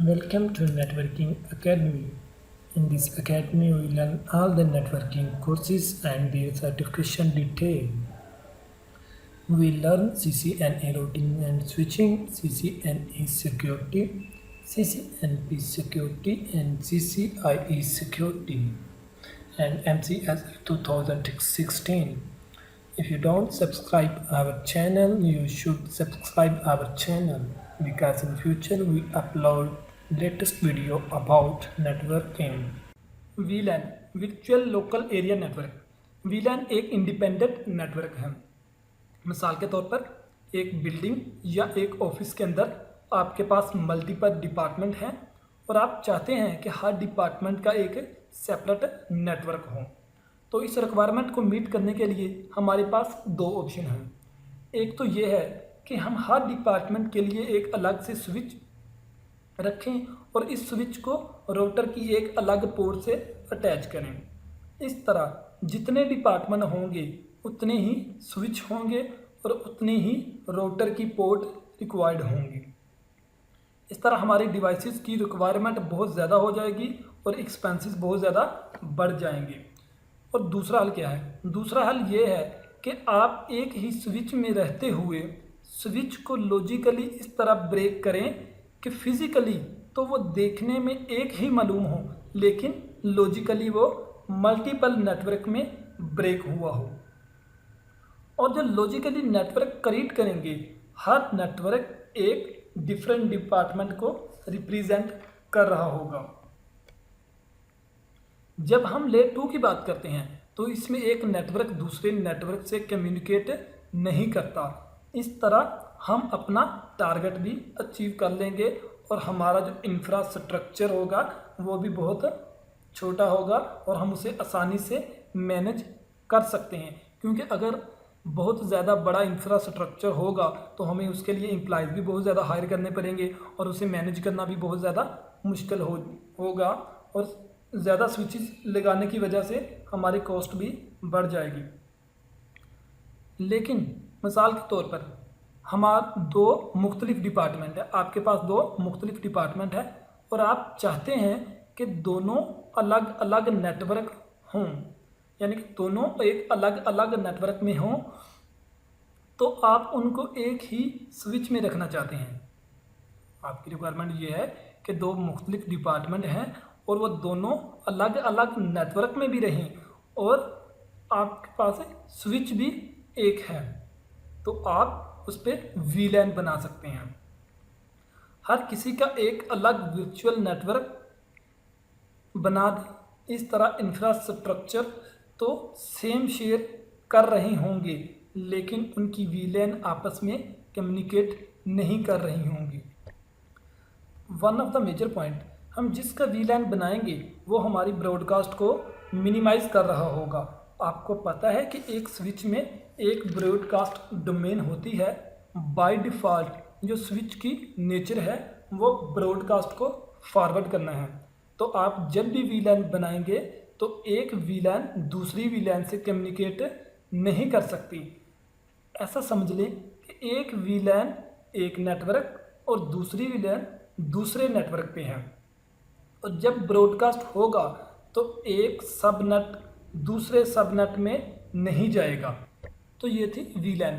Welcome to Networking Academy. In this academy, we learn all the networking courses and their certification detail. We learn CCNA routing and switching, CCNA security, CCNP security, and CCIE security, and MCS 2016. If you don't subscribe our channel, you should subscribe our channel because in future we upload latest video about networking. VLAN Virtual Local Area Network। VLAN एक independent network है। मिसाल के तौर पर एक building या एक office के अंदर आपके पास मल्टीपल डिपार्टमेंट हैं और आप चाहते हैं कि हर डिपार्टमेंट का एक सेपरेट नेटवर्क हो। तो इस रिक्वायरमेंट को मीट करने के लिए हमारे पास दो ऑप्शन हैं। एक तो ये है कि हम हर डिपार्टमेंट के लिए एक अलग से स्विच रखें और इस स्विच को राउटर की एक अलग पोर्ट से अटैच करें। इस तरह जितने डिपार्टमेंट होंगे उतने ही स्विच होंगे और उतने ही राउटर की पोर्ट रिक्वायर्ड होंगी। इस तरह हमारे डिवाइसेस की रिक्वायरमेंट बहुत ज़्यादा हो जाएगी और एक्सपेंसेस बहुत ज़्यादा बढ़ जाएंगे। और दूसरा हल क्या है? दूसरा हल ये है कि आप एक ही स्विच में रहते हुए स्विच को लॉजिकली इस तरह ब्रेक करें कि फिज़िकली तो वो देखने में एक ही मालूम हो लेकिन लॉजिकली वो मल्टीपल नेटवर्क में ब्रेक हुआ हो। और जो लॉजिकली नेटवर्क क्रिएट करेंगे, हर नेटवर्क एक डिफरेंट डिपार्टमेंट को रिप्रेजेंट कर रहा होगा। जब हम लेयर 2 की बात करते हैं तो इसमें एक नेटवर्क दूसरे नेटवर्क से कम्युनिकेट नहीं करता। इस तरह हम अपना टारगेट भी अचीव कर लेंगे और हमारा जो इंफ्रास्ट्रक्चर होगा वो भी बहुत छोटा होगा और हम उसे आसानी से मैनेज कर सकते हैं। क्योंकि अगर बहुत ज़्यादा बड़ा इंफ्रास्ट्रक्चर होगा तो हमें उसके लिए एम्प्लॉयज़ भी बहुत ज़्यादा हायर करने पड़ेंगे और उसे मैनेज करना भी बहुत ज़्यादा मुश्किल होगा और ज़्यादा स्विचेस लगाने की वजह से हमारी कॉस्ट भी बढ़ जाएगी। लेकिन मिसाल के तौर पर हमारे दो मुख्तलिफ डिपार्टमेंट है, आपके पास दो मुख्तलिफ डिपार्टमेंट है और आप चाहते हैं कि दोनों अलग अलग नेटवर्क हों, यानी कि दोनों एक अलग अलग नेटवर्क में हों, तो आप उनको एक ही स्विच में रखना चाहते हैं। आपकी रिक्वायरमेंट ये है कि दो मुख्तलिफ डिपार्टमेंट हैं और वो दोनों अलग अलग नेटवर्क में भी रहें और आपके पास स्विच भी एक है, तो आप उस पर VLAN बना सकते हैं। हर किसी का एक अलग वर्चुअल नेटवर्क बना दें। इस तरह इंफ्रास्ट्रक्चर तो सेम शेयर कर रहे होंगे लेकिन उनकी VLAN आपस में कम्युनिकेट नहीं कर रही होंगी। One of the major point, हम जिसका VLAN बनाएंगे वो हमारी ब्रॉडकास्ट को मिनिमाइज़ कर रहा होगा। आपको पता है कि एक स्विच में एक ब्रॉडकास्ट डोमेन होती है। बाय डिफ़ॉल्ट जो स्विच की नेचर है वो ब्रॉडकास्ट को फॉरवर्ड करना है। तो आप जब भी VLAN बनाएंगे तो एक VLAN दूसरी VLAN से कम्युनिकेट नहीं कर सकती। ऐसा समझ लें कि एक VLAN एक नेटवर्क और दूसरी VLAN दूसरे नेटवर्क पे है और जब ब्रॉडकास्ट होगा तो एक सबनेट दूसरे सबनेट में नहीं जाएगा। तो ये थी VLAN।